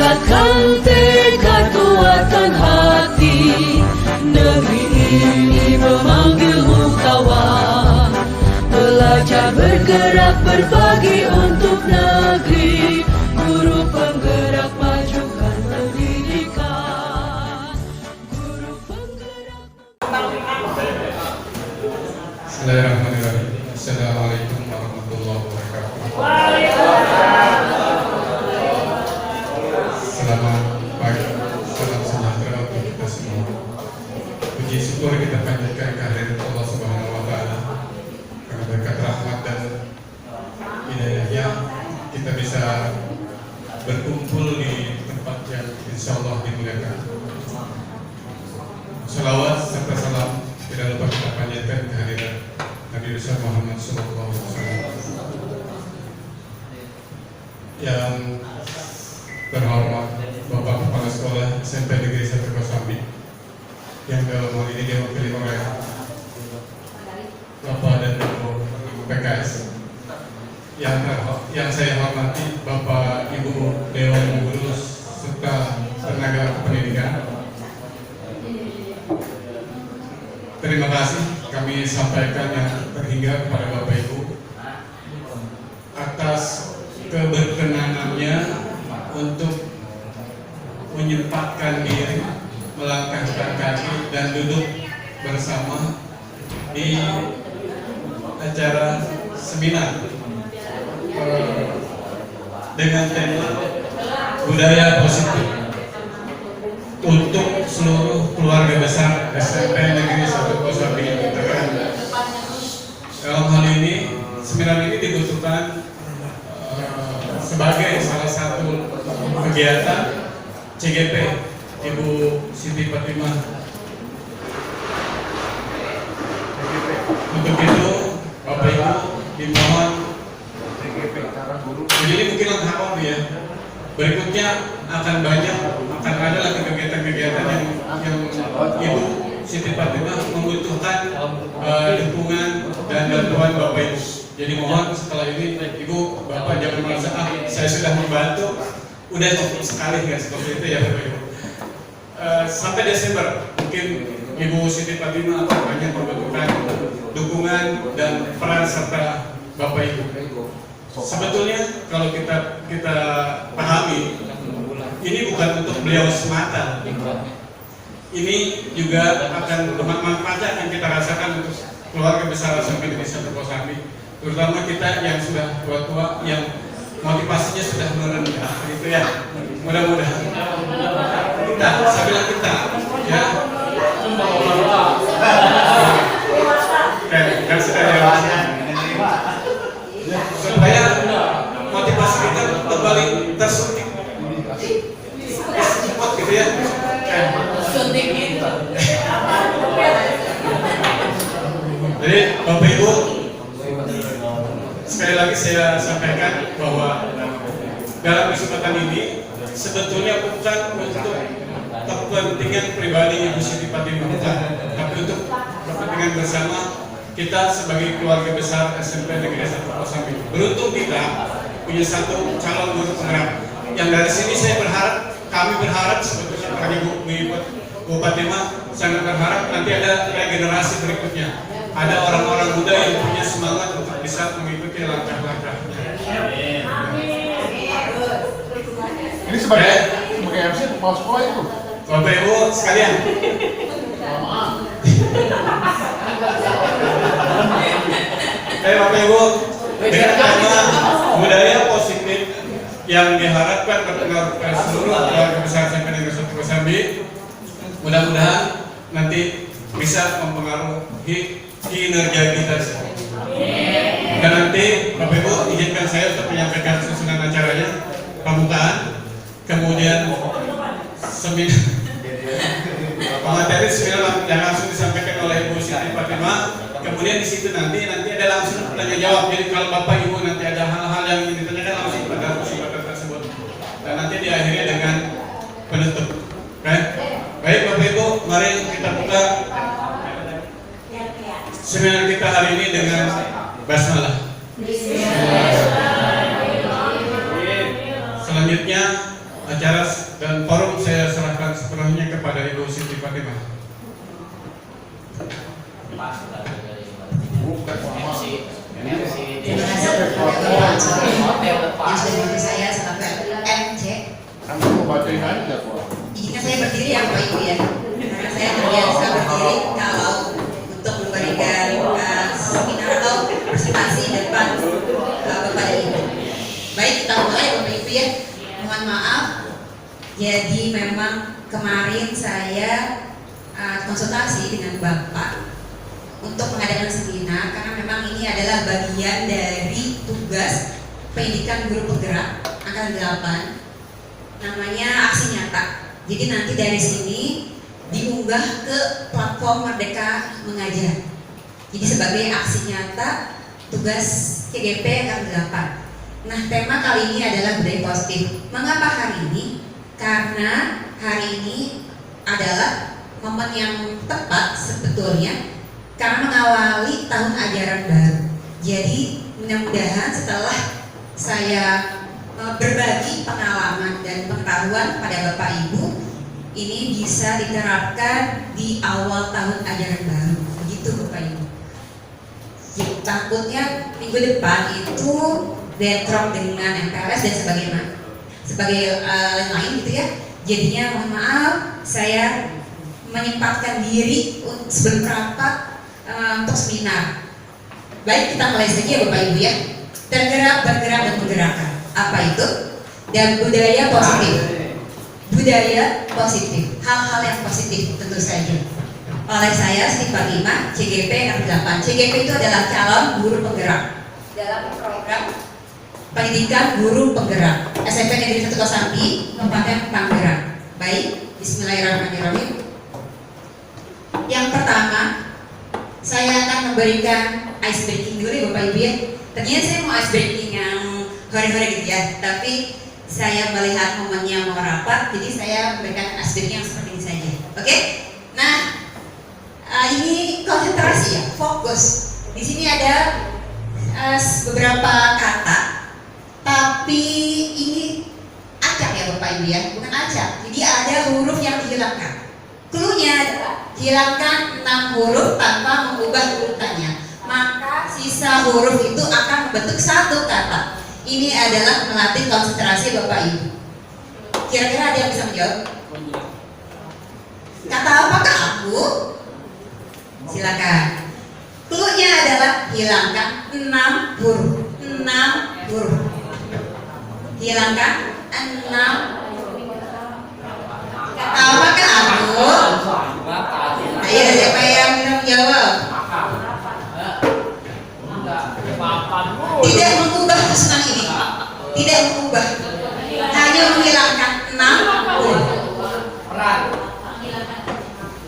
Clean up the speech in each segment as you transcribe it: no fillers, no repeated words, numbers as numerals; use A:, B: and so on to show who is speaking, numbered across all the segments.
A: kuatkan tekad, kuatkan hati. Negeri ini memanggilmu kawan. Belajar bergerak berbagi untuk negeri. Guru penggerak majukan pendidikan. Guru penggerak.
B: Bismillahirrahmanirrahim. Assalamualaikum warahmatullahi wabarakatuh. Selamat pagi, salam sejahtera untuk kita semua. Puji syukur kita panjatkan kehadirat Allah Subhanahu wa Ta'ala, karena berkat rahmat dan hidayahnya kita bisa berkumpul di tempat yang insya Allah dimuliakan. Salawat serta salam tidak lupa kita panjatkan kehadirat Nabi besar Muhammad Sallallahu Alaihi Wasallam. Yang terhormat Bapak Kepala Sekolah SMP Negeri 1 Kosambi, yang dalam hal ini diwakili oleh Bapak dan Ibu PKS, yang saya hormati Bapak Ibu Dewan Pengurus serta tenaga pendidikan. Terima kasih kami sampaikan yang terhingga kepada Bapak Ibu atas keberkenanannya untuk menyempatkan diri, melangkahkan kaki dan duduk bersama di acara seminar dengan tema budaya positif untuk seluruh keluarga besar SMP Negeri 1 Kosambi. Dalam hal ini, seminar ini dibutuhkan sebagai salah satu kegiatan CGP Ibu Siti Fatimah. Untuk itu, Bapak Ibu dimohon, jadi ini mungkin langkah awal ya. Berikutnya akan ada lagi kegiatan-kegiatan yang Ibu Siti Fatimah membutuhkan dukungan dan bantuan Bapak Ibu. Jadi mohon setelah ini Ibu Bapak jangan merasa saya sudah membantu, udah cukup sekali nggak seperti itu ya Bapak Ibu. Sampai Desember mungkin Ibu Siti Fatimah akan banyak membutuhkan dukungan dan peran serta Bapak Ibu. Sebetulnya kalau kita pahami, ini bukan untuk beliau semata. Ini juga akan manfaatnya akan kita rasakan untuk keluarga besar SMP Negeri 1 Kosambi, terutama kita yang sudah tua-tua, yang motivasinya sudah merendah, gitu ya. Mudah-mudahan kita, saya bilang kita, ya. Kan sudah dewasa. Supaya motivasi kita kembali tersuntik, support gitu ya. Jadi Bapak Ibu, sekali lagi saya sampaikan bahwa dalam kesempatan ini sebetulnya bukan untuk kepentingan pribadi Ibu Siti Fatimah, tapi untuk kepentingan bersama kita sebagai keluarga besar SMP Negeri 1 Kosambi. Beruntung kita punya satu calon guru penggerak. Yang dari sini kami berharap sebetulnya bagi Bu Fatimah sangat berharap nanti ada regenerasi berikutnya. Ada orang-orang muda yang punya semangat untuk bisa mengikuti langkah-langkahnya.
C: Ini sebagai MC kepala sekolah itu.
B: Bapak Ibu sekalian. Bapak Ibu, dengan tema budaya positif yang diharapkan berpengaruh ke seluruh keluarga besar SMP Negeri 1 Kosambi, mudah-mudahan nanti bisa mempengaruhi kinerja kita semua. Dan nanti Bapak Ibu izinkan saya untuk menyampaikan susunan acaranya, pembukaan, kemudian seminar, materi seminar yang langsung disampaikan oleh Ibu Siti Fatimah. Kemudian di situ nanti ada langsung tanya jawab. Jadi kalau Bapak Ibu nanti ada hal-hal yang ingin ditanyakan langsung pada kesempatan tersebut. Dan nanti diakhiri dengan penutup. Baik Bapak Ibu, mari kita buka seminar kita hari ini dengan basmalah. Selanjutnya acara dan forum saya serahkan sepenuhnya kepada Ibu Siti Fatimah.
C: Bukan lama.
D: Terima kasih yang sudah membantu saya sampai MC.
C: Kamu mau bacain aja kok.
D: Izinkan saya berdiri ya Bapak Ibu ya. Karena saya terbiasa berdiri kalau untuk memberikan seminar atau presentasi depan Bapak dan Ibu. Baik, kita mulai Bapak Ibu ya. Mohon maaf. Jadi memang kemarin saya konsultasi dengan Bapak untuk mengadakan seminar karena memang ini adalah bagian dari tugas pendidikan guru penggerak angkatan 8, namanya aksi nyata. Jadi nanti dari sini diunggah ke platform Merdeka Mengajar. Jadi sebagai aksi nyata tugas CGP angkatan 8. Nah, tema kali ini adalah budaya positif. Mengapa hari ini? Karena hari ini adalah momen yang tepat sebetulnya karena mengawali tahun ajaran baru. Jadi mudah-mudahan setelah saya berbagi pengalaman dan pengetahuan pada Bapak Ibu, ini bisa diterapkan di awal tahun ajaran baru. Begitu Bapak Ibu. Jadi, takutnya minggu depan itu bentrok dengan MPLS dan sebagainya, sebagai lain-lain gitu ya. Jadinya mohon maaf, saya menyempatkan diri sebelum rapat untuk seminar. Baik, kita mulai saja ya Bapak Ibu ya. Tergerak, bergerak, dan menggerakkan. Apa itu? Dan budaya positif. Budaya positif, hal-hal yang positif tentu saja. Oleh saya Siti Fatimah, CGP angkatan 8. CGP itu adalah calon guru penggerak dalam program pendidikan guru penggerak SMP Negeri 1 Kosambi, Kabupaten Tangerang. Baik, bismillahirrahmanirrahim. Yang pertama, saya akan memberikan ice breaking dulu ya Bapak Ibu ya. Ternyata saya mau ice breaking yang hore-hore gitu ya, tapi saya melihat momennya mau rapat, jadi saya memberikan ice breaking yang seperti ini saja. Oke? Nah, ini konsentrasi ya, fokus. Di sini ada beberapa kata, tapi ini acak ya Bapak Ibu ya, bukan acak. Jadi ada huruf yang dihilangkan. Cluenya adalah hilangkan 6 huruf tanpa mengubah urutannya, maka sisa huruf itu akan membentuk satu kata. Ini adalah melatih konsentrasi Bapak Ibu. Kira-kira ada yang bisa menjawab? Kata apakah aku? Silakan. Cluenya adalah hilangkan 6 huruf. 6 huruf. Hilangkan 6 huruf. Kata apakah aku? Ayo, siapa yang bisa menjawab? Tidak mengubah susunan ini. Tidak mengubah. Hanya menghilangkan 6 huruf.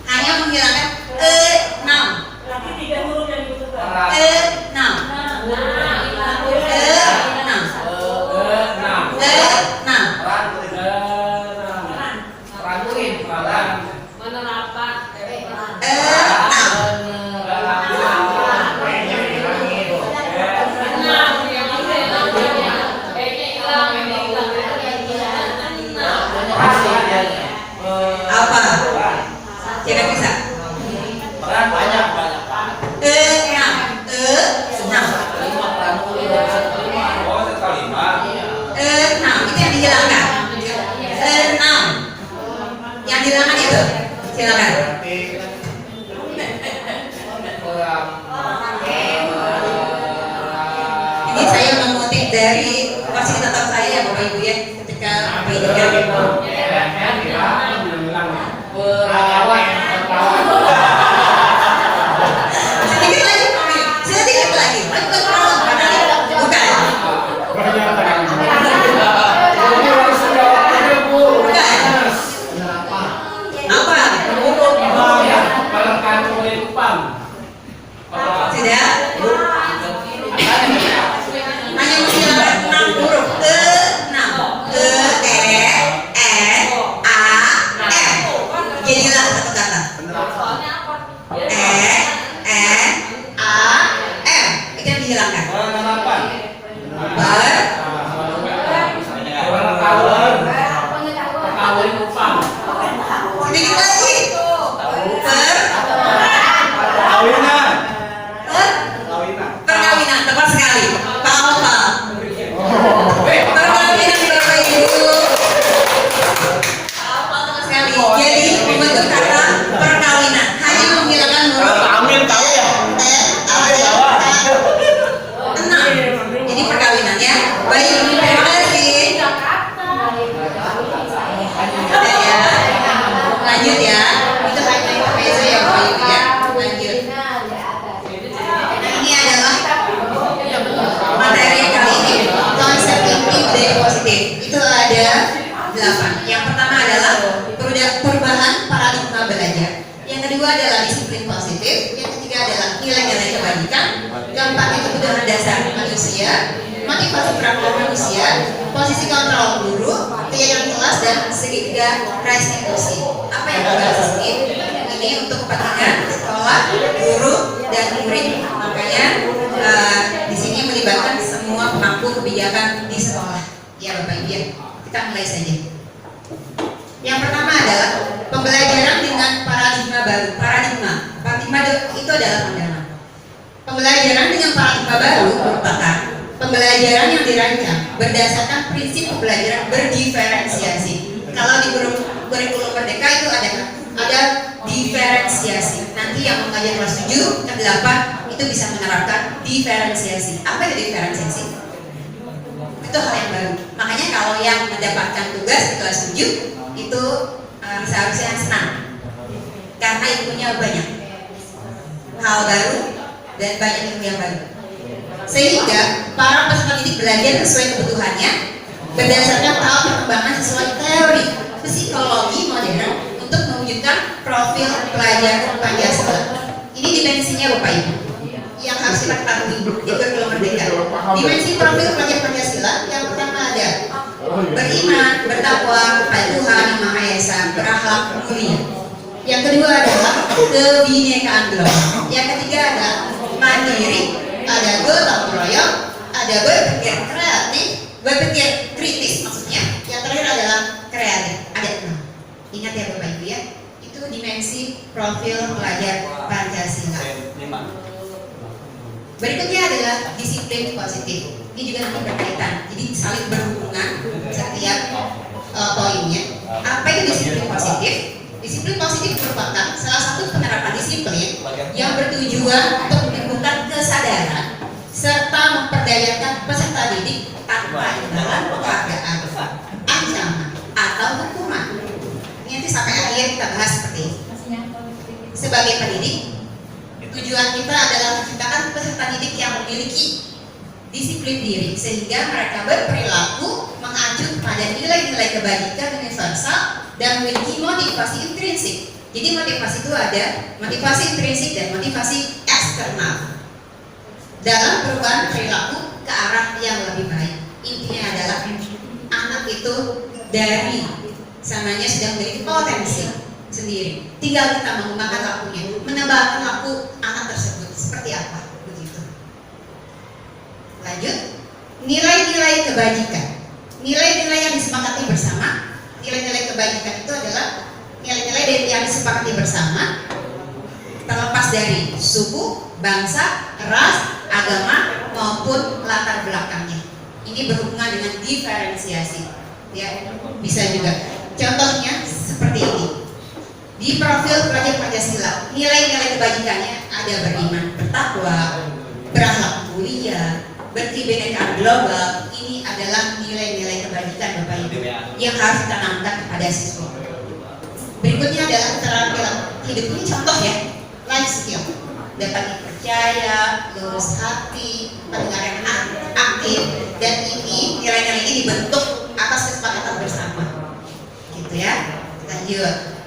D: Hanya menghilangkan 6. 6 yang dihilangkan itu, silakan. Ini saya mengutip dari fasilitator saya ya Bapak Ibu ya, ketika pendidikan. Sedikit lagi, bukan. Sudah? Hanya menghilangkan 6 huruf. 6. Jadilah satu kata. Itu yang dihilangkan. kebajikan, keempatnya kebutuhan dasar manusia, motivasi praktek manusia, posisi kontrol guru, keyakinan kelas, dan segitiga restitusi. Apa yang dibahas di sini? Ini untuk kepentingan sekolah, guru, dan murid. Makanya di sini melibatkan semua pemangku kebijakan di sekolah. Ya Bapak Ibu ya, kita mulai saja. Yang pertama adalah pembelajaran dengan paradigma baru. Paradigma itu adalah pandangan. Pembelajaran dengan paradigma baru merupakan pembelajaran yang dirancang berdasarkan prinsip pembelajaran berdiferensiasi. Kalau di kurikulum Merdeka itu ada diferensiasi. Nanti yang mengajar kelas 7 ke 8 itu bisa menerapkan diferensiasi. Apa itu diferensiasi? Itu hal yang baru. Makanya kalau yang mendapatkan tugas di kelas 7 itu seharusnya senang karena ilmunya banyak, hal baru dan banyak ilmu yang baru, sehingga para peserta didik belajar sesuai kebutuhannya berdasarkan tahap perkembangan sesuai teori psikologi modern untuk mewujudkan profil pelajar Pancasila. Ini dimensinya Bapak Ibu yang harus kita ketahui di kurikulum Merdeka. Dimensi profil pelajar Pancasila yang pertama ada beriman, bertakwa kepada Tuhan Yang Maha Esa, berakhlak mulia. Yang kedua adalah kebinekaan global. Yang ketiga ada mandiri, ada gotong royong, ada berpikir kreatif, berpikir kritis maksudnya. Yang terakhir adalah kreatif. Ada 6. Ingat ya Bapak Ibu ya, itu dimensi profil pelajar Pancasila. Berikutnya adalah disiplin positif. Ini juga nanti berkaitan, jadi saling berhubungan setiap poinnya. Apa itu disiplin positif? Disiplin positif merupakan salah satu penerapan disiplin yang bertujuan untuk menimbulkan kesadaran serta memperdayakan peserta didik tanpa imbalan penghargaan, ancaman, atau hukuman. Ini nanti sampai akhir kita bahas seperti ini. Sebagai pendidik, tujuan kita adalah menciptakan peserta didik yang memiliki disiplin diri sehingga mereka berperilaku mengacu pada nilai-nilai kebajikan universal dan memiliki motivasi intrinsik. Jadi motivasi itu ada motivasi intrinsik dan motivasi eksternal dalam perubahan perilaku ke arah yang lebih baik. Intinya adalah anak itu dari sananya sudah memiliki potensi sendiri. Tinggal kita mengembangkan lakunya, menambahkan laku anak tersebut seperti apa begitu. Lanjut, nilai-nilai kebajikan. Nilai-nilai yang disepakati bersama. Nilai-nilai kebajikan itu adalah nilai-nilai yang disepakati bersama terlepas dari suku, bangsa, ras, agama maupun latar belakangnya. Ini berhubungan dengan diferensiasi. Ya, bisa juga. Contohnya seperti ini. Di profil pelajar Pancasila, nilai-nilai kebajikannya ada beriman, bertakwa, berakhlak mulia, berkebinekaan global. Ini adalah nilai-nilai kebajikan Bapak Ibu yang harus ditanamkan kepada siswa. Berikutnya adalah keterampilan hidup. Ini contoh ya, life skill. Dapat dipercaya, lurus hati, pendengar yang aktif, dan ini nilai-nilai ini dibentuk atas kesepakatan bersama. Gitu ya. Lanjut.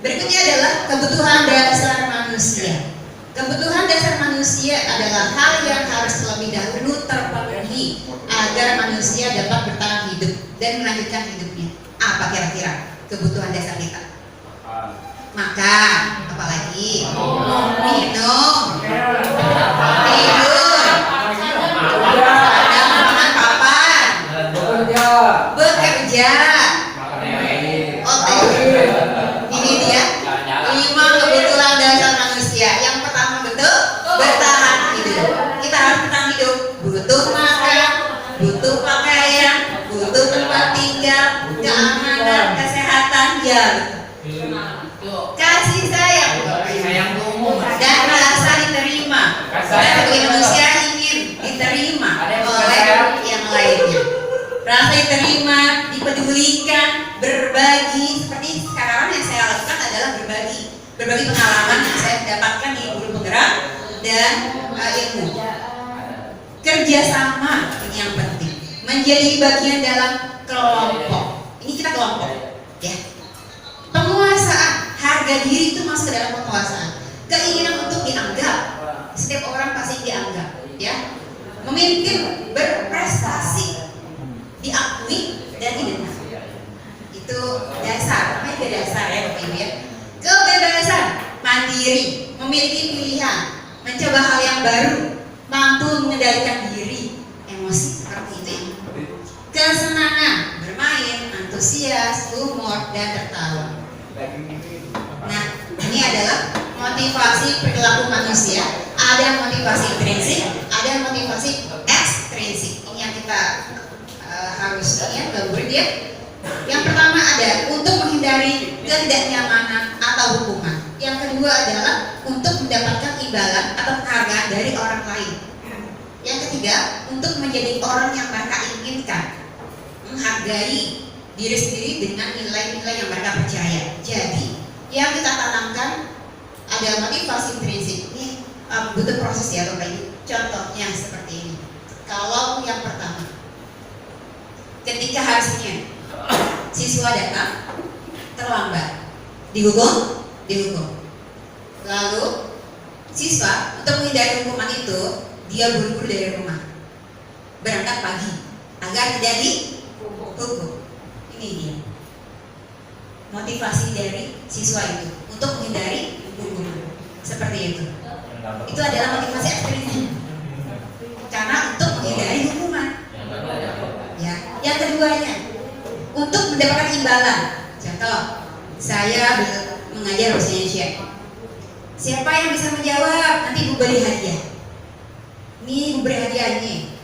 D: Berikutnya adalah kebutuhan dasar manusia. Kebutuhan dasar manusia adalah hal yang harus terlebih dahulu terpenuhi agar manusia dapat bertahan hidup dan melanjutkan hidupnya. Apa kira-kira kebutuhan dasar kita? Makan, apalagi minum, tidur, makan papan, bekerja. Ini dia 5 kebutuhan dasar manusia. Yang pertama betul, bertahan hidup. Kita harus bertahan hidup. Butuh makan, butuh pakaian, butuh tempat tinggal, keamanan, kesehatan, ya. Kasih sayang, dan rasa diterima. Kita sebagai manusia ingin diterima oleh yang lainnya. Rasa diterima, dipedulikan, berbagi. Seperti sekarang yang saya lakukan adalah berbagi pengalaman yang saya dapatkan di guru penggerak dan ilmu. Kerjasama ini yang penting. Menjadi bagian dalam kelompok. Ini kita kelompok, ya. Penguasaan, harga diri itu masuk ke dalam penguasaan. Keinginan untuk pemimpin berprestasi, diakui dan didengar. Itu dasar, namanya dasar ya Bapak Ibu ya. Kebebasan, mandiri, memiliki pilihan, mencoba hal yang baru, mampu mengendalikan diri, emosi seperti itu ya. Kesenangan, bermain, antusias, humor, dan tertawa. Nah, ini adalah motivasi perilaku manusia. Ada motivasi intrinsik, ada motivasi ekstrinsik. Ini yang kita harus ingat, Bapak Ibu ya. Yang pertama ada untuk menghindari ketidaknyamanan atau hukuman. Yang kedua adalah untuk mendapatkan imbalan atau penghargaan dari orang lain. Yang ketiga, untuk menjadi orang yang mereka inginkan, menghargai diri sendiri dengan nilai-nilai yang mereka percaya. Jadi, yang kita tanamkan ada motivasi intrinsik. Ini butuh proses ya Bapak Ibu. Contohnya seperti ini. Kalau yang pertama, ketika harusnya siswa datang terlambat, dihukum. Lalu siswa untuk menghindari hukuman itu, dia buru-buru dari rumah, berangkat pagi agar tidak dihukum. Ini dia motivasi dari siswa itu untuk menghindari hukuman. Seperti itu. Itu adalah motivasi ekstrinsik. Karena untuk menghindari hukuman. Ya. Yang keduanya, untuk mendapatkan imbalan. Contoh, saya mengajar bahasa Indonesia. Siapa yang bisa menjawab, nanti Bu beri hadiah. Ini Bu beri hadiah ini.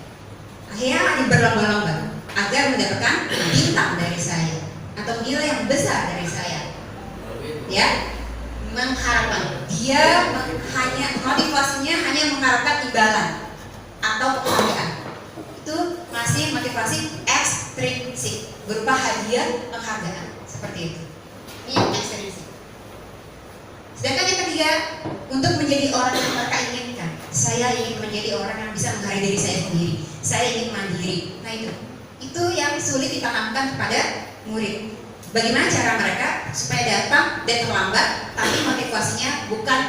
D: Akhirnya berlomba-lomba agar mendapatkan bintang dari saya atau nilai yang besar dari saya. Ya, mengharapkan dia hanya motivasinya hanya mengharapkan imbalan atau penghargaan. Itu masih motivasi ekstrinsik berupa hadiah, penghargaan seperti itu. Ini yang ekstrinsik. Sedangkan yang ketiga, untuk menjadi orang yang mereka inginkan. Saya ingin menjadi orang yang bisa menghargai diri saya sendiri. Saya ingin mandiri. Nah itu yang sulit ditanamkan kepada murid. Bagaimana cara mereka supaya datang dan terlambat, tapi motivasinya bukan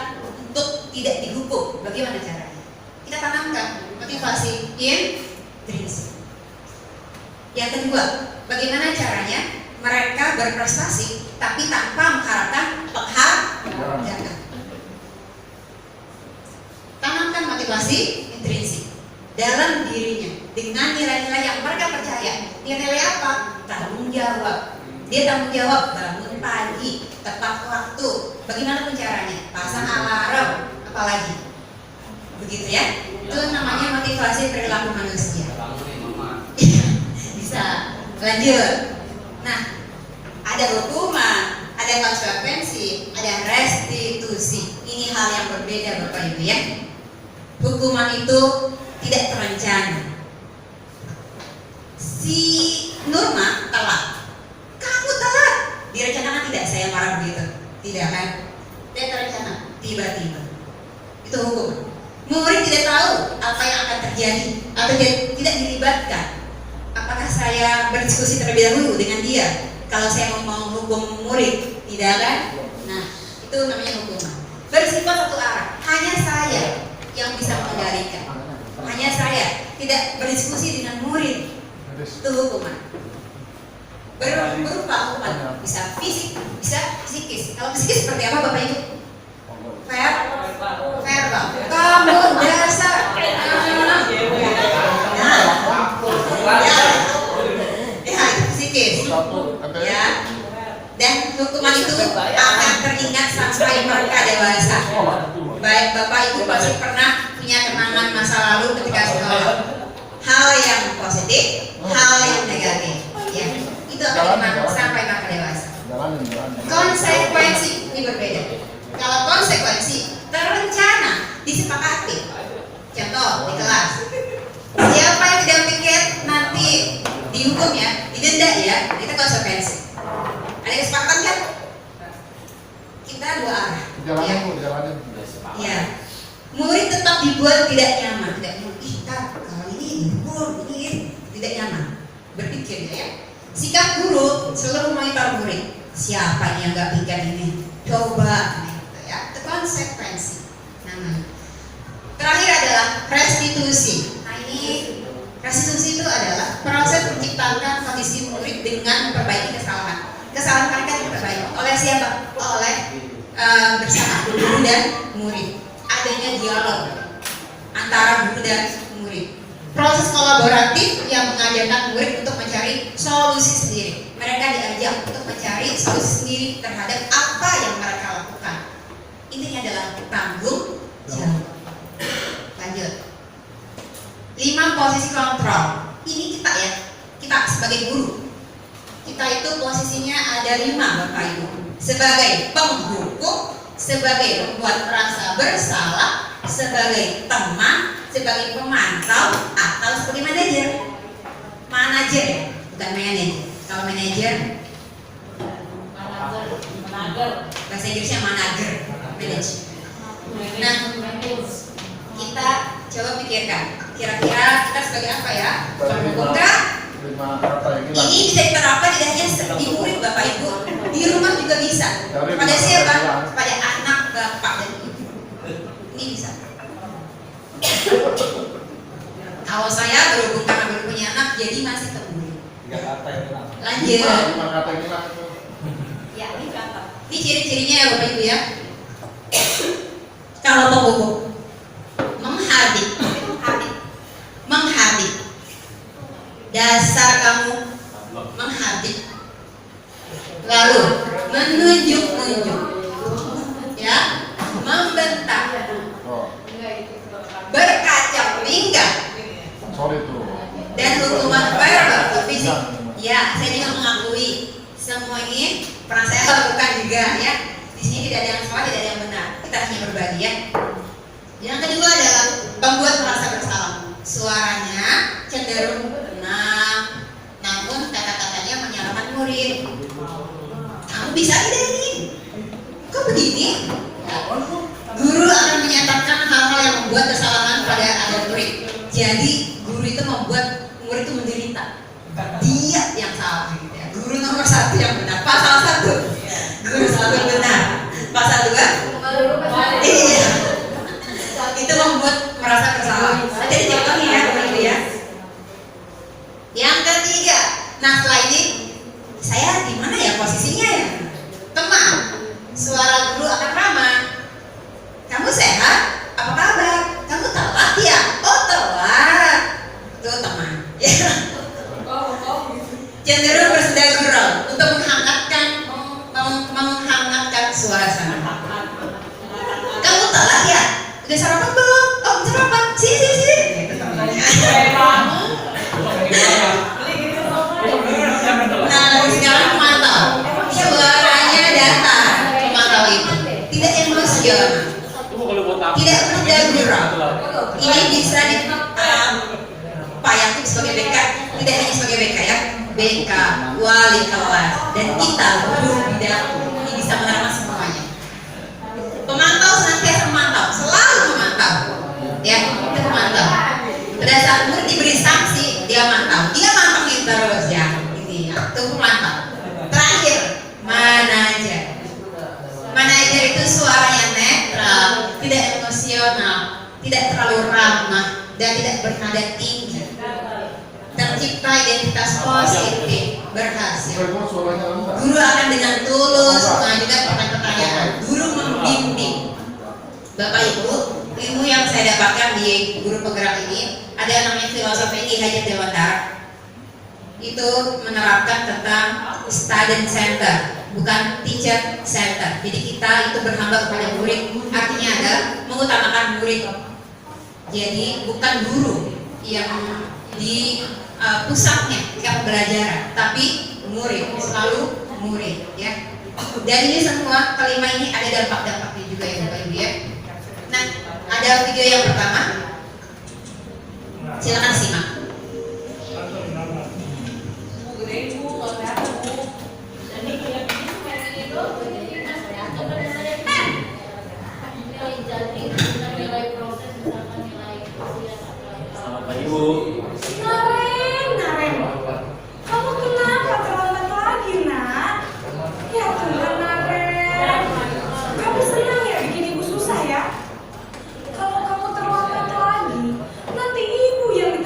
D: untuk tidak dihukum. Bagaimana caranya? Kita tanamkan motivasi intrinsik. Yang kedua, bagaimana caranya mereka berprestasi tapi tanpa mengharapkan penghargaan. Tanamkan motivasi intrinsik dalam dirinya dengan nilai-nilai yang mereka percaya. Nilai apa? Tanggung jawab. Dia tanggung jawab bangun pagi, tepat waktu. Bagaimana caranya? Pasang alarm, apalagi. Begitu ya? Itu namanya motivasi perilaku manusia. Bisa lanjut. Nah, ada hukuman, ada konsekuensi, ada restitusi. Ini hal yang berbeda Bapak Ibu ya. Hukuman itu tidak terencana. Si Nurma telat. Kamu telat. Direncanakan tidak? Saya marah begitu. Tidak kan? Tidak terencana. Tiba-tiba. Itu hukuman. Murid tidak tahu apa yang akan terjadi atau tidak dilibatkan. Apakah saya berdiskusi terlebih dahulu dengan dia? Kalau saya mau hukum murid, tidak kan? Nah, itu namanya hukuman. Bersifat satu arah. Hanya saya yang bisa mengendalikan. Hanya saya tidak berdiskusi dengan murid. Itu hukuman. Berupa hukuman bisa fisik, bisa psikis. Kalau psikis seperti apa Bapak Ibu? Verbal. Kamu dasar. Ya, itu psikis. Ya. Dan hukuman itu akan teringat sampai mereka dewasa. Baik Bapak Ibu pasti pernah punya kenangan masa lalu ketika sekolah. Hal yang positif, hal yang negatif. Ya, itu akan dikenang sampai mereka dewasa. Konsekuensi ini berbeda. Kalau konsekuensi terencana, disepakati. Contoh di kelas, siapa yang tidak pikir nanti dihukum ya, didenda ya, itu konsekuensi. Ada kesepakatan kan? Kita dua arah.
C: Jalanin.
D: Ya, murid tetap dibuat tidak nyaman, tidak nyaman. Kalau ini dihukum, ini tidak nyaman. Berpikir ya. Sikap guru selalu monitor murid. Siapa yang nggak pikir ini? Coba. Itu konsekuensi namanya. Terakhir adalah restitusi. Nah ini restitusi itu adalah proses menciptakan kondisi murid dengan memperbaiki kesalahan. Kesalahan mereka diperbaiki oleh siapa? Oleh bersama guru dan murid. Adanya dialog antara guru dan murid. Proses kolaboratif yang mengajarkan murid untuk mencari solusi sendiri. Mereka diajak untuk mencari solusi sendiri terhadap apa yang mereka lakukan. Intinya adalah tanggung jawab. Lanjut. 5 posisi kontrol. Ini kita ya, kita sebagai guru. Kita itu posisinya ada 5 Bapak Ibu. Sebagai penghukum, sebagai pembuat rasa bersalah, sebagai teman, sebagai pemantau, atau sebagai manajer. Manajer ya, bukan manajer. Kalau manajer, bahasa Inggrisnya manager, manager. Nah, kita coba pikirkan, kira-kira kita sebagai apa ya? Penghukum kah?
C: 5 kata yang hilang.
D: Ini bisa diterapkan tidak hanya di murid Bapak Ibu, di rumah juga bisa. Pada siapa? Pada anak Bapak dan Ibu. Ini bisa. Kalau saya berhubung karena baru punya anak, jadi masih ke murid.
C: 3 kata yang hilang.
D: Lanjut.
C: 5 kata yang hilang itu.
D: Ya, ini contoh. Ini ciri-cirinya ya Bapak Ibu ya. Kalau penghukum menghadik, menghadik. Dasar kamu menghadik. Lalu menunjuk-nunjuk. Ya, membentak.
C: Oh,
D: Berkacau pinggang.
C: sorry tuh.
D: Dan hukuman verbal atau fisik. Ya, saya juga mengakui semua ini pernah saya lakukan juga ya. Di sini tidak ada yang salah, tidak ada yang benar. Kita hanya berbagi ya. Yang kedua adalah membuat merasa bersalah. Suaranya cenderung tenang, namun kata-katanya menyalahkan murid. Kamu bisa tidak ini? Kok begini? Ya. Guru akan menyatakan hal-hal yang membuat kesalahan pada ada murid. Jadi guru itu membuat murid itu menderita. Dia yang salah gitu ya. Guru nomor 1 yang benar. Pasal 1 guru selalu benar. Pasal 2 iya. Itu membuat merasa bersalah. Jadi contohnya ya Bapak Ibu ya. Yang ketiga, nah setelah ini saya di mana ya posisinya ya? Teman. Suara guru akan ramah. Kamu sehat? Apa kabar? Kamu telat ya? Oh telat. Itu teman. Ya. Cenderung bersedia gurau untuk menghangatkan suasana. Kamu telat ya? Udah sarapan belum? Oh sarapan. Sini. Gitu temannya. Nah sekarang pemantau. Suaranya datar. Pemantau itu tidak emosional. Tidak mudah gurau. Ini bisa diupayakan sebagai BK, tidak hanya sebagai BK ya, BK, wali kelas, dan kita guru bidang ini bisa menerima semuanya. Pemantau senantiasa memantau, selalu memantau, ya itu pemantau. Pada saat murid diberi sanksi, dia mantengin terus ya, ini ya, itu pemantau. Terakhir, manajer. Manajer itu suaranya netral, tidak emosional, tidak terlalu ramah, dan tidak bernada tinggi. Tercipta identitas positif, berhasil.
C: Suaranya rendah.
D: Guru akan dengan tulus mengajukan pertanyaan. Guru membimbing. Bapak Ibu, ilmu yang saya dapatkan di guru penggerak ini ada yang namanya filosofi Ki Hajar Dewantara. Itu menerapkan tentang student center, bukan teacher center. Jadi kita itu berhamba kepada murid, artinya adalah mengutamakan murid. Jadi bukan guru yang di pusatnya ketika pembelajaran, tapi murid, selalu murid ya. Dan ini semua kelima ini ada dampak-dampaknya juga ya Bapak Ibu ya. Nah, ada video yang pertama. Silakan simak.
E: Ibu.
F: Naren, kamu kenapa terlambat lagi, Nak? Ya Tuhan, Naren, kamu senang ya bikin ibu susah ya? Kalau kamu terlambat lagi, nanti ibu yang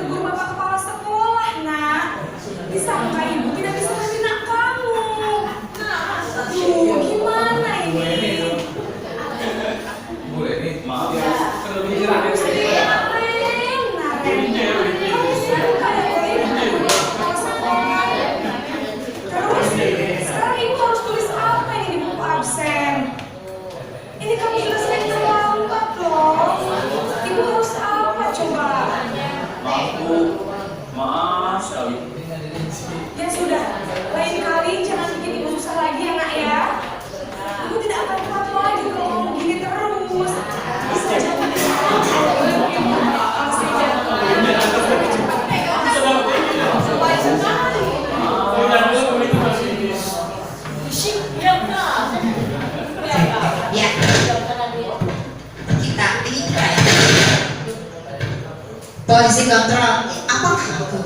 D: Posisi kontrol, apakah aku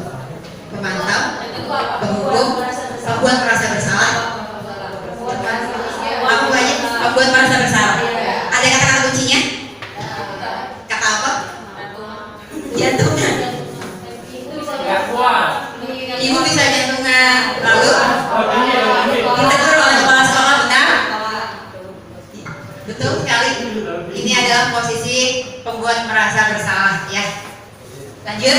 D: pemantau, penghukum, pembuat merasa bersalah? Aku banyak pembuat merasa bersalah. Ada kata-kata kuncinya? Kata apa? Jantungan. Ibu bisa jantungan. Lalu ditegur oleh kepala sekolah, benar? Betul sekali. Ini adalah posisi pembuat merasa bersalah, ya. Lanjut.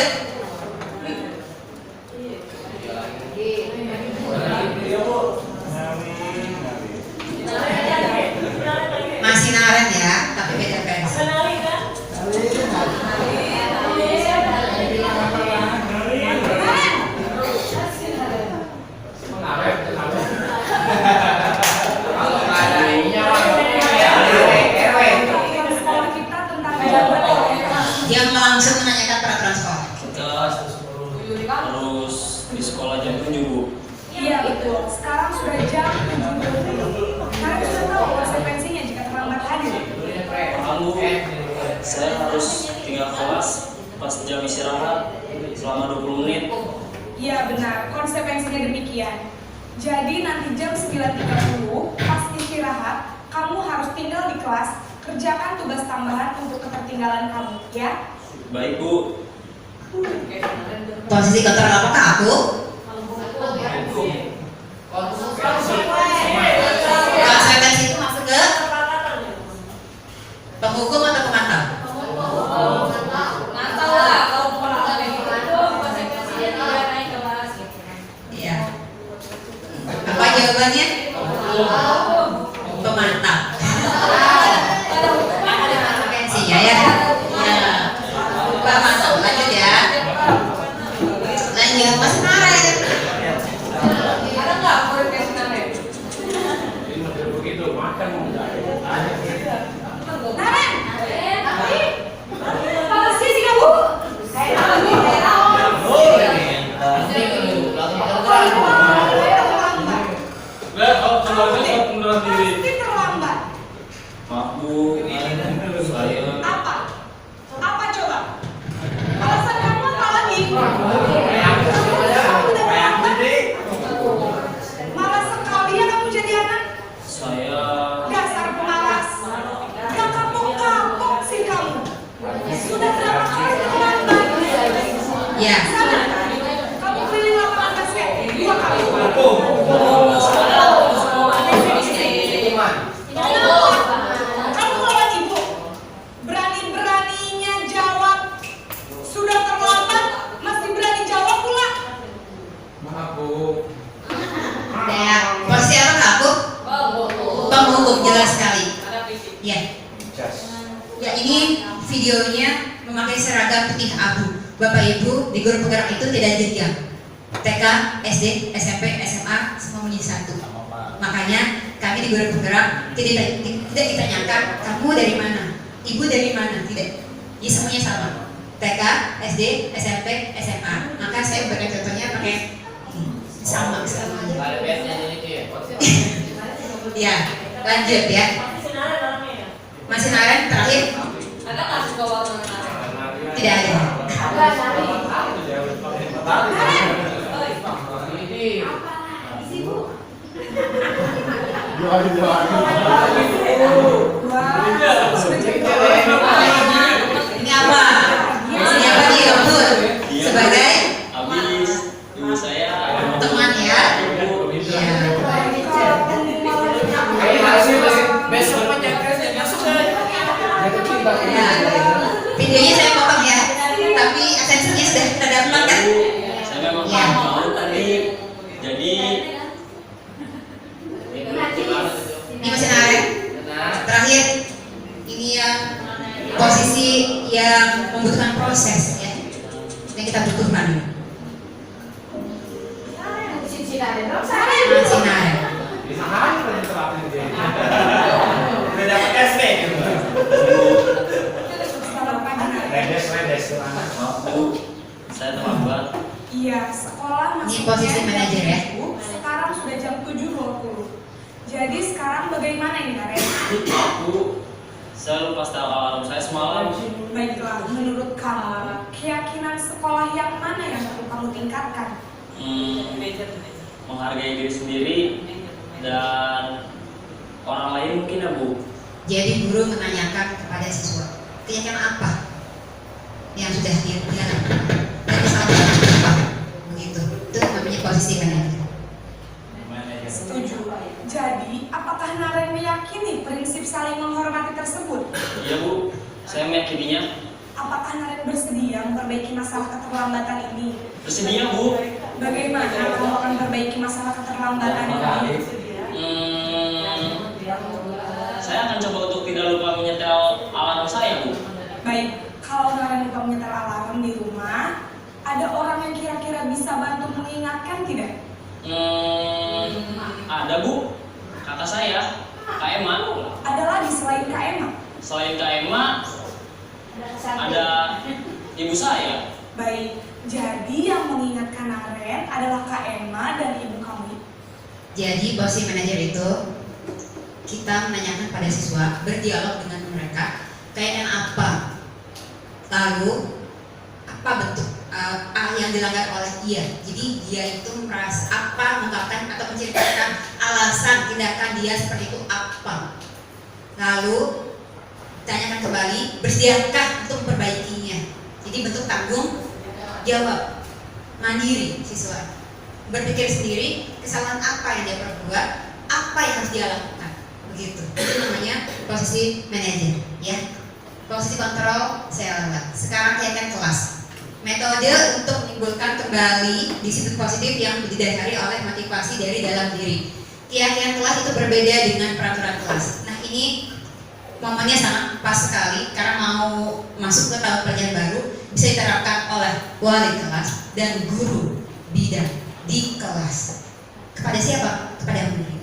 D: Masih naren ya, tapi beda versi.
F: Sekolah kita tentang
D: Yang langsung menanyakan peraturan sekolah.
E: Kita harus di sekolah jam 7, Bu.
F: Iya betul. Sekarang sudah jam 7.20. Kalian sudah tahu konsekuensinya jika terlambat hadir.
E: Paham, Bu? Saya harus tinggal kelas pas jam istirahat selama 20 menit.
F: Iya benar, konsekuensinya demikian. Jadi nanti jam 9.30 pas istirahat, kamu harus tinggal di kelas, kerjakan tugas tambahan untuk ketertinggalan kamu, ya?
E: Baik, Bu.
D: Posisi kontrol apakah aku? Konsekuensi itu masuk ke penghukum atau pemantau? Iya. Apa jawabannya? Pemantau. Konsekuensinya ya. Pemantau. Lanjut ya. Lanjut. Mas Naren.
F: Naren! Posisi kamu! Pasti terlambat.
E: Maaf, Bu. Saya
F: Apa? Apa coba? Alasan kamu apa lagi? Malas sekali ya kamu jadi anak.
E: saya
F: Dasar pemalas. Gak kapok-kapok sih kamu. Sudah berapa kali terlambat?
D: Ya.
F: Sana, kamu keliling lapangan basket 2 kali. Kamu lawan ibu. Berani-beraninya jawab. Sudah terlambat, masih berani jawab pula.
B: Maaf, Bu.
D: Ya. Posisi apa aku? Penghukum, jelas sekali. Ya. Ya, ini videonya memakai seragam putih abu. Bapak Ibu di guru penggerak itu tidak jenjang. TK, SD, SMP, SMA semua menjadi satu. Makanya kami di guru penggerak tidak ditanyakan kamu dari mana, ibu dari mana, tidak. Jadi semuanya sama. TK, SD, SMP, SMA. Maka saya berikan contohnya pakai sama semuanya. Ya, lanjut ya. Masih naren terakhir? Tidak ada.
C: Dua lagi.
F: Wah, sudah jadi
D: Ini apa? Ini apa nih, Ampun? Sebagai
E: habis ibu saya
D: teman ya. Ya. Videonya saya potong ya, tapi esensinya sudah terdapat kan?
E: saya memang
D: Ya.
E: mau tadi. Jadi
D: Ini masih naren. Terakhir, ini yang posisi yang membutuhkan proses ya, yang kita butuhkan. Masih naren.
E: maaf, Bu, saya terlambat.
F: Iya, sekolah
D: Ini
F: masih
D: posisi manajer ya.
F: Sekarang sudah jam 7.20. Jadi sekarang bagaimana ini Karen?
E: Maaf, Bu, saya lupa setel alarm saya semalam.
F: Baiklah, menurut kamu, keyakinan sekolah yang mana yang perlu kamu tingkatkan?
E: Menghargai diri sendiri dan orang lain mungkin ya Bu.
D: Jadi guru menanyakan kepada siswa, keyakinan apa yang sudah dia lakukan dan kesalahan apa, begitu. Itu namanya posisi manajer.
F: Setuju. Jadi, apakah Naren meyakini prinsip saling menghormati tersebut?
E: Iya Bu, saya meyakininya.
F: Apakah Naren bersedia memperbaiki masalah keterlambatan ini?
E: Bersedia Bu.
F: Bagaimana kamu akan memperbaiki masalah keterlambatan ini?
E: Saya akan coba untuk tidak lupa menyetel alarm saya Bu.
F: Baik, kalau Naren lupa menyetel alarm di rumah, ada orang yang kira-kira bisa bantu mengingatkan tidak?
E: Ada Bu, kakak saya, Kak Emma.
F: Ada lagi selain Kak Emma?
E: Selain Kak Emma, ada ibu saya.
F: Baik, jadi yang mengingatkan Naren adalah Kak Emma dan ibu kamu.
D: Jadi posisi manajer itu kita menanyakan pada siswa, berdialog dengan mereka, kayaknya apa, lalu apa bentuk yang dilanggar oleh dia. Jadi dia itu merasa apa, mengungkapkan atau menceritakan alasan tindakan dia seperti itu apa. Lalu tanyakan kembali, bersediakah untuk memperbaikinya. Jadi bentuk tanggung jawab, mandiri siswa, berpikir sendiri kesalahan apa yang dia perbuat, apa yang harus dia lakukan, begitu. Itu namanya posisi manajer, ya. Posisi kontrol saya lewat. Sekarang keyakinan kelas. Metode untuk menimbulkan kembali disiplin positif yang didasari oleh motivasi dari dalam diri. Keyakinan kelas itu berbeda dengan peraturan kelas. Nah ini momennya sangat pas sekali karena mau masuk ke tahun pelajaran baru, bisa diterapkan oleh wali kelas dan guru bidang di kelas. Kepada siapa? Kepada murid.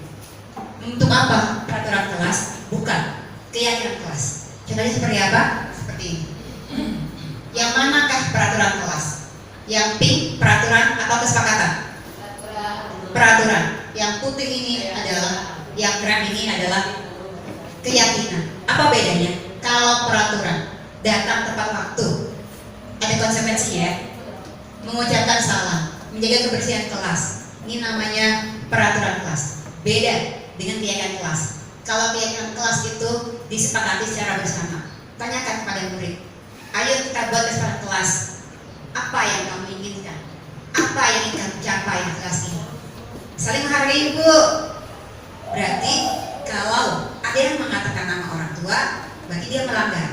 D: Untuk apa peraturan kelas? Bukan keyakinan kelas. Contohnya seperti apa? Seperti ini. Yang manakah peraturan kelas? Yang pink peraturan atau kesepakatan? Peraturan. Yang putih ini adalah, yang krem ini adalah keyakinan. Apa bedanya? Kalau peraturan datang tepat waktu, ada konsekuensinya ya. Mengucapkan salah, menjaga kebersihan kelas, ini namanya peraturan kelas. Beda dengan keyakinan kelas. Kalau keyakinan kelas itu disepakati secara bersama. Tanyakan kepada murid, ayo kita buat kesepakatan kelas. Apa yang kamu inginkan? Apa yang ingin kamu capai di kelas ini? Saling menghargai Bu. Berarti kalau ada yang mengatakan nama orang tua, berarti dia melanggar.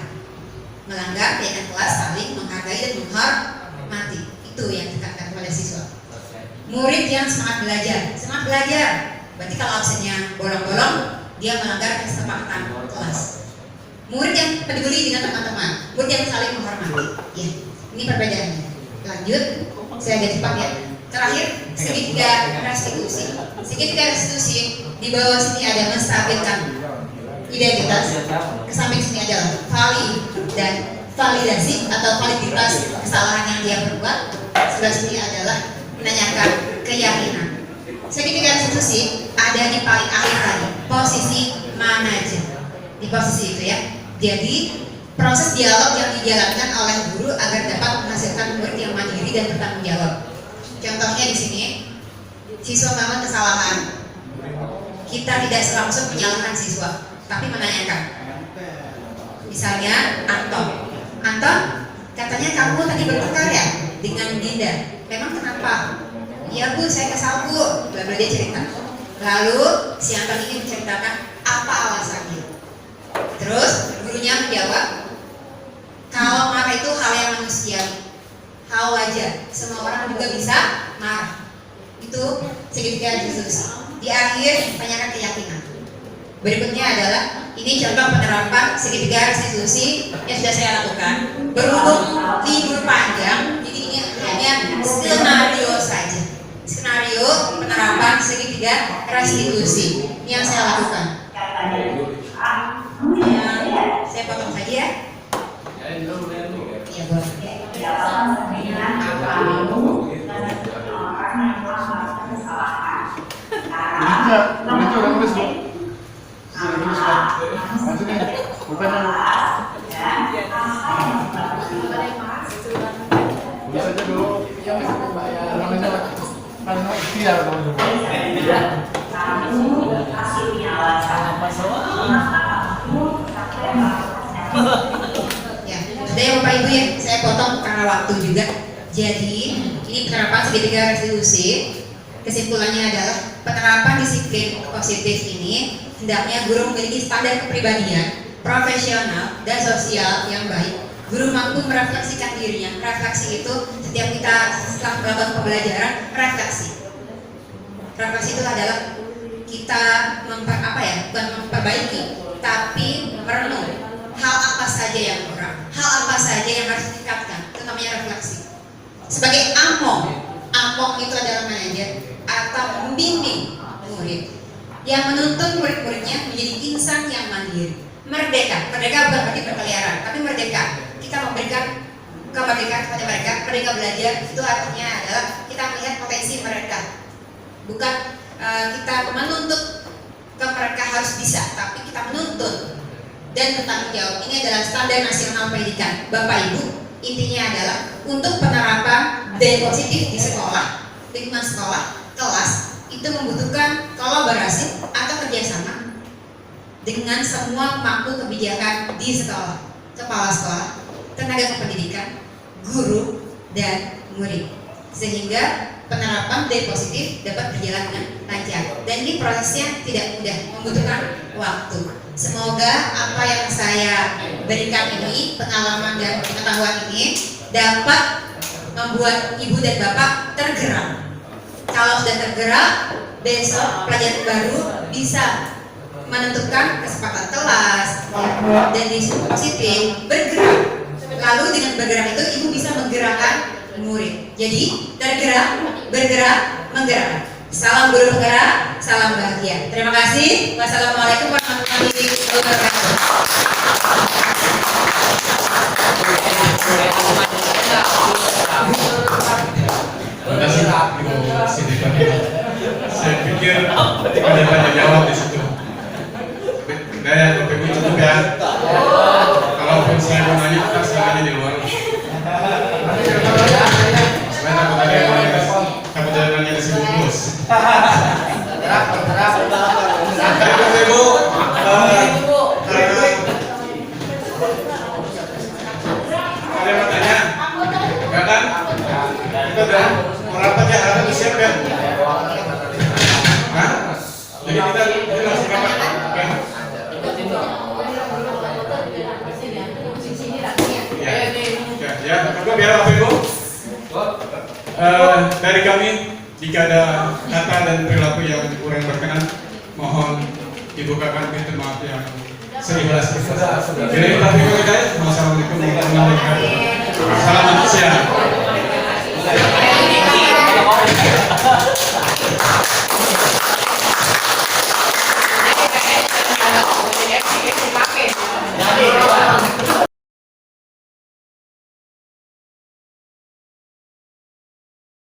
D: Melanggar keyakinan kelas, saling menghargai dan menghormati. Itu yang dikatakan kepada siswa. Murid yang semangat belajar, berarti kalau absennya bolong-bolong, dia melanggar kesepakatan kelas. Murid yang peduli dengan teman-teman, murid yang saling menghormati. Ya, ini perbedaannya. Lanjut, saya agak cepat ya. Terakhir, segitiga restitusi. Segitiga restitusi di bawah sini ada menstabilkan identitas. Ke samping sini adalah validasi atau validitas kesalahan yang dia perbuat. Sebelah sini adalah menanyakan keyakinan. Segitiga restitusi ada di paling akhir tadi, posisi manajer. Di posisi itu ya. Jadi proses dialog yang dijalankan oleh guru agar dapat menghasilkan murid yang mandiri dan bertanggung jawab. Contohnya di sini, siswa melakukan kesalahan. Kita tidak langsung menyalahkan siswa, tapi menanyakan. Misalnya Anton, katanya kamu tadi bertengkar ya dengan Dinda. Memang kenapa? Ya Bu, saya kesal Bu. Bla bla dia cerita. Lalu si Anton ini menceritakan apa alasannya. Terus gurunya menjawab, kalau marah itu hal yang manusiawi, hal wajar. Semua orang juga bisa marah. Itu segitiga restitusi. Di akhir tanyakan keyakinan. Berikutnya adalah ini contoh penerapan segitiga restitusi yang sudah saya lakukan. Berhubung libur panjang, jadi ini hanya skenario saja. Skenario penerapan segitiga restitusi ini yang saya lakukan. Saya potong saja ya. Iya boleh.
C: Itu udah nulis Bu. Udah nulis kan? Maksudnya bukannya tulis aja. Karena ikhtiar teman-teman.
D: Ya, ada yang Bapak Ibu ya, saya potong karena waktu juga. Jadi, ini penerapan segitiga resolusi. Kesimpulannya adalah penerapan disiplin positif ini hendaknya guru memiliki standar kepribadian, profesional, dan sosial yang baik. Guru mampu merefleksikan dirinya. Refleksi itu setiap kita setelah melakukan pembelajaran, refleksi. Refleksi itu adalah kita bukan memperbaiki, tapi merenung hal apa saja yang kurang, hal apa saja yang harus ditingkatkan. Itu namanya refleksi. Sebagai among itu adalah manajer atau membimbing murid yang menuntun murid-muridnya menjadi insan yang mandiri, merdeka bukan berarti berkeliaran, tapi merdeka. Kita memberikan kemerdekaan kepada mereka, merdeka belajar itu artinya adalah kita melihat potensi mereka, bukan kita menuntut ke mereka harus bisa, tapi kita menuntut dan bertanggung jawab. Ini adalah standar nasional pendidikan. Bapak Ibu, intinya adalah untuk penerapan D positif di sekolah, lingkungan sekolah, kelas itu membutuhkan kolaborasi atau kerjasama dengan semua pemangku kebijakan di sekolah, kepala sekolah, tenaga kependidikan, guru, dan murid, sehingga penerapan D positif dapat berjalan dengan lancar. Dan ini prosesnya tidak mudah, membutuhkan waktu. Semoga apa yang saya berikan ini, pengalaman dan pengetahuan ini dapat membuat ibu dan bapak tergerak. Kalau sudah tergerak, besok pelajaran baru bisa menentukan kesepakatan kelas dan disiplin positif, bergerak. Lalu dengan bergerak itu ibu bisa menggerakkan murid. Jadi tergerak, bergerak, menggerakkan. Salam guru penggerak, salam bahagia. Terima kasih. Wassalamualaikum warahmatullahi wabarakatuh.
B: Terima kasih Ibu Siti Fadila. Saya pikir ada tanya jawab di situ. Daya Bapak Ibu cukup ya. Kalaupun saya mau nanya, kita silakan di luar. Supaya takut ada nanya ke sibuk terus. Bapak Ibu, ada yang tanya? Enggak kan? Kita udah mau rapat ya, harap siap ya. Hah? Jadi kita langsung rapat. Oke. Ya, cukup ya Bapak Ibu. Dari kami, jika ada kata dan perilaku yang kurang berkenan, mohon dibukakan pintu maaf yang seikhlas-ikhlasnya. Jadi Bapak Ibu kita, wassalamualaikum warahmatullahi wabarakatuh. Salam manusia.